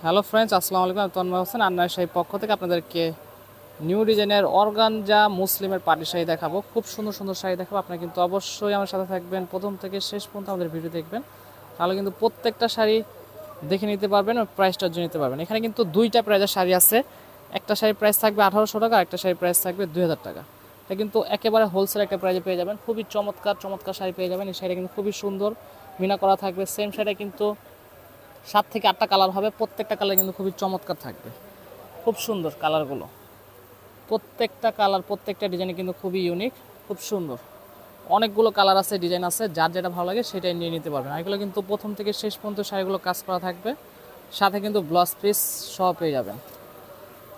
Hello friends, আসসালামু আলাইকুম। আমি তন্ময় হোসেন আন্নার শাহী পক্ষ থেকে আপনাদেরকে নিউ ডিজাইনের অর্গানজা মুসলিমের পাটি শাড়ি দেখাবো। খুব সুন্দর সুন্দর শাড়ি দেখাবো। আপনারা কিন্তু অবশ্যই আমার সাথে থাকবেন, প্রথম থেকে শেষ পর্যন্ত আমাদের ভিডিও দেখবেন। তাহলে কিন্তু প্রত্যেকটা শাড়ি দেখে নিতে পারবেন ও প্রাইসটা জেনে নিতে পারবেন। এখানে কিন্তু দুইটা প্রাইজের শাড়ি আছে। একটা শাড়ির প্রাইস থাকবে 1800 টাকা, একটা শাড়ির প্রাইস থাকবে 2000 টাকা। এটা কিন্তু একেবারে হোলসেল একটা প্রাইজে পেয়ে যাবেন। খুবই চমৎকার চমৎকার শাড়ি পেয়ে যাবেন। এই শাড়িটা কিন্তু খুবই সুন্দর মিনা করা থাকবে। সেম শাড়িটা কিন্তু 7 থেকে 8টা কালার হবে। প্রত্যেকটা কালার কিন্তু খুবই চমৎকার থাকবে। খুব সুন্দর কালারগুলো, প্রত্যেকটা কালার প্রত্যেকটা ডিজাইন কিন্তু খুবই ইউনিক, খুব সুন্দর। অনেকগুলো কালার আছে, ডিজাইন আছে, যার যেটা ভালো লাগে সেটাই নিয়ে নিতে পারবেন। এগুলো কিন্তু প্রথম থেকে শেষ পর্যন্ত শাড়িগুলো কাজ করা থাকবে, সাথে কিন্তু ব্লাউজ পিস সহ পেয়ে যাবেন।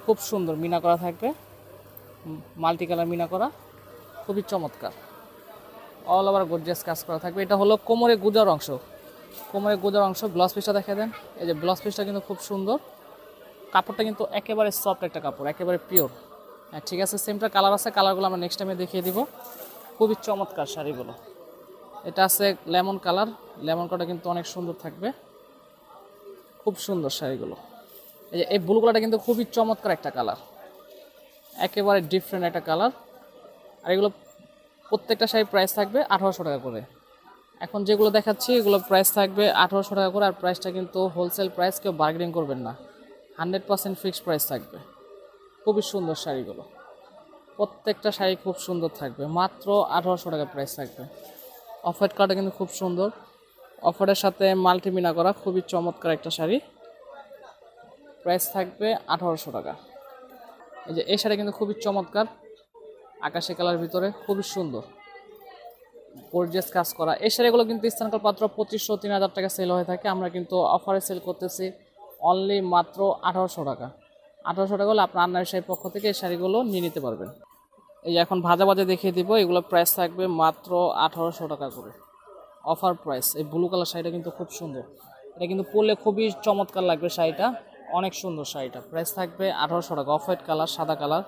খুব সুন্দর মিনা করা থাকবে, মাল্টি কালার মিনা করা, খুবই চমৎকার। অল ওভার গর্জিয়াস কাজ করা থাকবে। এটা হলো কোমরে গুজার অংশ, কোমরে গুজার অংশ। ব্লাউজ পিসটা দেখে দেন। এই যে ব্লাউজ পিসটা কিন্তু খুব সুন্দর। কাপড়টা কিন্তু একেবারে সফট একটা কাপড়, একেবারে পিওর। হ্যাঁ ঠিক আছে, সেমটা কালার আছে, কালারগুলো আমরা নেক্সট টাইমে দেখিয়ে দিব। খুবই চমৎকার শাড়িগুলো। এটা আছে লেমন কালার, লেমন কালারটা কিন্তু অনেক সুন্দর থাকবে, খুব সুন্দর শাড়িগুলো। এই যে এই ব্লু কালারটা কিন্তু খুবই চমৎকার একটা কালার, একেবারে ডিফারেন্ট একটা কালার। আর এগুলো প্রত্যেকটা শাড়ির প্রাইস থাকবে 1800 টাকা করে। এখন যেগুলো দেখাচ্ছি এগুলো প্রাইস থাকবে 1800 টাকা করে। আর প্রাইসটা কিন্তু হোলসেল প্রাইস, কেউ বার্গেনিং করবেন না, 100% ফিক্সড প্রাইস থাকবে। খুবই সুন্দর শাড়িগুলো, প্রত্যেকটা শাড়ি খুব সুন্দর থাকবে। মাত্র 1800 টাকা প্রাইস থাকবে। অফ হোয়াইট কালারটা কিন্তু খুব সুন্দর, অফ হোয়াইটের সাথে মাল্টিমিনা করা, খুবই চমৎকার একটা শাড়ি। প্রাইস থাকবে 1800 টাকা। এই যে এই শাড়ি কিন্তু খুবই চমৎকার, আকাশি কালার ভিতরে, খুবই সুন্দর গর্জিয়াস কাজ করা। এই শাড়িগুলো কিন্তু স্থানকাল পাত্র 2500-3000 টাকা সেল হয়ে থাকে। আমরা কিন্তু অফারে সেল করতেছি অনলি মাত্র 1800 টাকা। 1800 টাকা হলে আপনার আন্নার শাড়ির পক্ষ থেকে এই শাড়িগুলো নিয়ে নিতে পারবেন। এই এখন ভাজা ভাজা দেখিয়ে দিব। এগুলো প্রাইস থাকবে মাত্র 1800 টাকা করে, অফার প্রাইস। এই ব্লু কালার শাড়িটা কিন্তু খুব সুন্দর, এটা কিন্তু পরলে খুবই চমৎকার লাগবে শাড়িটা, অনেক সুন্দর শাড়িটা। প্রাইস থাকবে 1800 টাকা। অফ হোয়াইট কালার, সাদা কালার,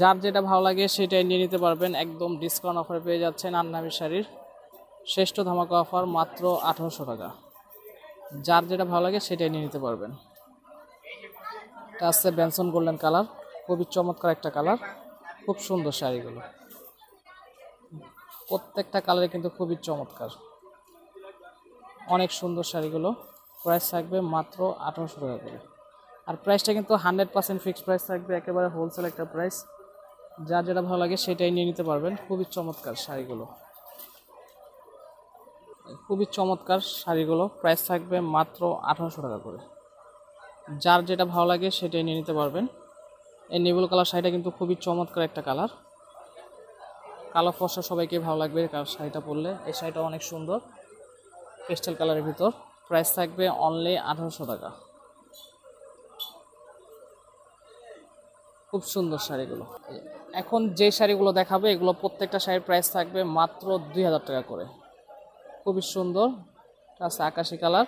যার যেটা ভালো লাগে সেটাই নিয়ে নিতে পারবেন। একদম ডিসকাউন্ট অফারে পেয়ে যাচ্ছেন আন্নামি শাড়ির শ্রেষ্ঠ ধামাকা অফার, মাত্র 1800 টাকা। যার যেটা ভালো লাগে সেটাই নিয়ে নিতে পারবেন। এটা আছে বেনসন গোল্ডেন কালার, খুবই চমৎকার একটা কালার, খুব সুন্দর শাড়িগুলো। প্রত্যেকটা কালারে কিন্তু খুবই চমৎকার, অনেক সুন্দর শাড়িগুলো। প্রাইস থাকবে মাত্র 1800 টাকা করে। আর প্রাইসটা কিন্তু 100% ফিক্সড প্রাইস থাকবে, একেবারে হোলসেল একটা প্রাইস। যার যেটা ভালো লাগে সেটাই নিয়ে নিতে পারবেন। খুবই চমৎকার শাড়িগুলো, খুবই চমৎকার শাড়িগুলো। প্রাইস থাকবে মাত্র 1800 টাকা করে। যার যেটা ভালো লাগে সেটাই নিয়ে নিতে পারবেন। এই নেভেল কালার শাড়িটা কিন্তু খুবই চমৎকার একটা কালার, কালো ফর্সা সবাইকে ভালো লাগবে শাড়িটা পরলে। এই শাড়িটা অনেক সুন্দর, পেস্টেল কালারের ভিতর। প্রাইস থাকবে অনলি 1800 টাকা। খুব সুন্দর শাড়িগুলো। এখন যে শাড়িগুলো দেখাবে এগুলো প্রত্যেকটা শাড়ির প্রাইস থাকবে মাত্র 2000 টাকা করে। খুবই সুন্দর। এটা আছে আকাশি কালার,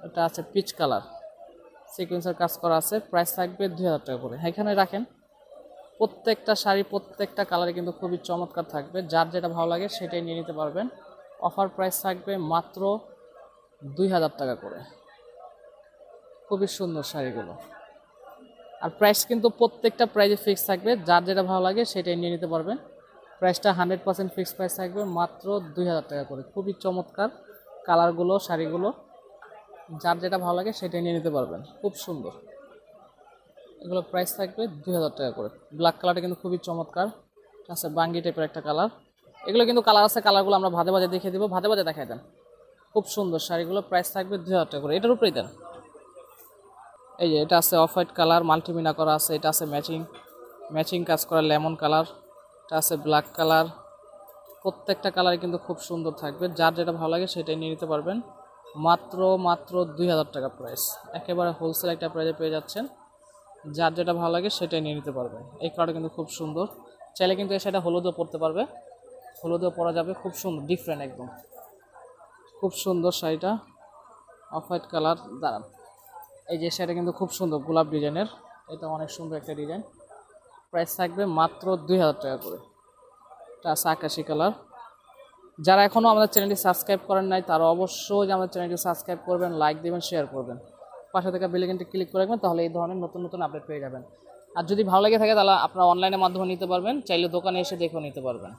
এটা আছে পিচ কালার, সিকোয়েন্সের কাজ করা আছে। প্রাইস থাকবে 2000 টাকা করে। এখানে রাখেন, প্রত্যেকটা শাড়ি প্রত্যেকটা কালারে কিন্তু খুবই চমৎকার থাকবে। যার যেটা ভালো লাগে সেটাই নিয়ে নিতে পারবেন। অফার প্রাইস থাকবে মাত্র 2000 টাকা করে। খুবই সুন্দর শাড়িগুলো। আর প্রাইস কিন্তু প্রত্যেকটা প্রাইসে ফিক্স থাকবে, যার যেটা ভালো লাগে সেটাই নিয়ে নিতে পারবেন। প্রাইসটা 100% ফিক্স প্রাইস থাকবে, মাত্র 2000 টাকা করে। খুবই চমৎকার কালারগুলো, শাড়িগুলো, যার যেটা ভালো লাগে সেটাই নিয়ে নিতে পারবেন। খুব সুন্দর, এগুলো প্রাইস থাকবে 2000 টাকা করে। ব্ল্যাক কালারটা কিন্তু খুবই চমৎকার, আচ্ছা বাঙ্গি টাইপের একটা কালার। এগুলো কিন্তু কালার আছে, কালারগুলো আমরা ভাজে ভাজে দেখিয়ে দেবো, ভাজে ভাজে দেখাই দেন। খুব সুন্দর শাড়িগুলো, প্রাইস থাকবে 2000 টাকা করে। এটার উপরেই দেন। এই যে এটা আছে অফ হোয়াইট কালার, মাল্টিমিনা করা আছে। এটা আছে ম্যাচিং ম্যাচিং কাজ করা লেমন কালার। এটা আছে ব্ল্যাক কালার। প্রত্যেকটা কালার কিন্তু খুব সুন্দর থাকবে। যার যেটা ভালো লাগে সেটাই নিয়ে নিতে পারবেন। মাত্র মাত্র 2000 টাকা প্রাইস, একেবারে হোলসেল একটা প্রাইসে পেয়ে যাচ্ছেন। যার যেটা ভালো লাগে সেটাই নিয়ে নিতে পারবেন। এই কালারটা কিন্তু খুব সুন্দর, চাইলে কিন্তু সেটা হলুদও পরতে পারবে, হলুদও পরা যাবে। খুব সুন্দর, ডিফারেন্ট একদম, খুব সুন্দর শাড়িটা। অফ হোয়াইট কালার, দাঁড়ান। এই যে শাড়িটা কিন্তু খুব সুন্দর, গোলাপ ডিজাইনের, এটা অনেক সুন্দর একটা ডিজাইন। প্রাইস থাকবে মাত্র 2000 টাকা করে। এটা আছে আকাশি কালার। যারা এখনও আমাদের চ্যানেলটি সাবস্ক্রাইব করেন নাই তারা অবশ্যই আমাদের চ্যানেলটি সাবস্ক্রাইব করবেন, লাইক দেবেন, শেয়ার করবেন। পাশে থাকা বেল আইকনটি ক্লিক করে রাখবেন, তাহলে এই ধরনের নতুন নতুন আপডেট পেয়ে যাবেন। আর যদি ভালো লেগে থাকে তাহলে আপনারা অনলাইনের মাধ্যমে নিতে পারবেন, চাইলে দোকানে এসে দেখেও নিতে পারবেন।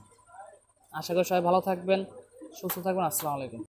আশা করি সবাই ভালো থাকবেন, সুস্থ থাকবেন। আসসালামু আলাইকুম।